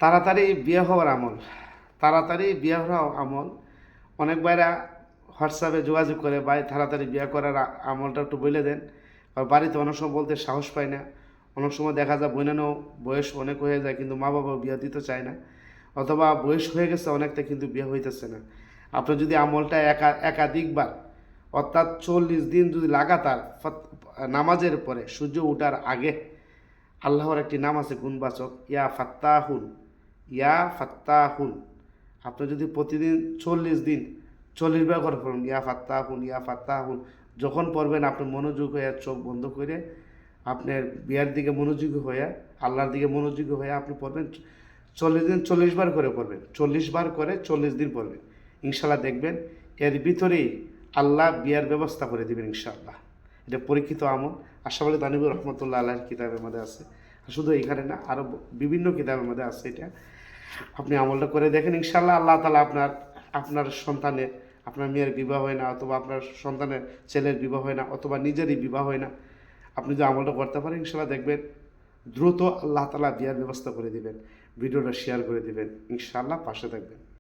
তাড়াতাড়ি বিয়ে হওয়ার আমল, তাড়াতাড়ি বিয়ে হওয়ার আমল। অনেক ভাইরা হোয়াটসঅ্যাপে যোগাযোগ করে, ভাই তাড়াতাড়ি বিয়ে করার আমলটা একটু বলে দেন। আর বাড়িতে অনেক সময় বলতে সাহস পায় না। অনেক সময় দেখা যায় বোনেরও বয়স অনেক হয়ে যায় কিন্তু মা বাবা বিয়ে দিতে চায় না, অথবা বয়স হয়ে গেছে অনেকটা কিন্তু বিয়ে হইতেছে না। আপনি যদি আমলটা একাধিকবার, অর্থাৎ 40 দিন যদি লাগাতার নামাজের পরে সূর্য ওঠার আগে, আল্লাহর একটি নাম আছে গুণবাচক, ইয়া ফাত্তাহুন, ইয়া ফাত্তাহুন। আপনি যদি প্রতিদিন 40 দিন 40 বার করে পড়ুন ইয়া ফাত্তাহুন, ইয়া ফাত্তাহুন, যখন পড়বেন আপনি মনোযোগ হয়ে চোখ বন্ধ করে আপনার বিয়ার দিকে মনোযোগী হয়ে, আল্লাহর দিকে মনোযোগী হয়ে আপনি পড়বেন। 40 দিন 40 বার করে পড়বেন, 40 বার করে 40 দিন পড়বেন। ইনশাল্লাহ দেখবেন এর ভিতরেই আল্লাহ বিয়ার ব্যবস্থা করে দেবেন ইনশাআল্লাহ। এটা পরীক্ষিত আমল। আশরাফ আলী থানভী রহমতুল্লাহ আল্লাহর কিতাবের মধ্যে আছে। শুধু এখানে না, আরও বিভিন্ন কিতাবের মধ্যে আছে এটা। আপনি আমলটা করে দেখেন, ইনশাআল্লাহ আল্লাহ তাআলা আপনার সন্তানের, আপনার মেয়ের বিবাহ হয় না, অথবা আপনার সন্তানের ছেলের বিবাহ হয় না, অথবা নিজেরই বিবাহ হয় না, আপনি যদি আমলটা করতে পারেন ইনশাআল্লাহ দেখবেন দ্রুত আল্লাহ তাআলা বিয়ার ব্যবস্থা করে দিবেন। ভিডিওটা শেয়ার করে দিবেন, ইনশাআল্লাহ পাশে থাকবেন।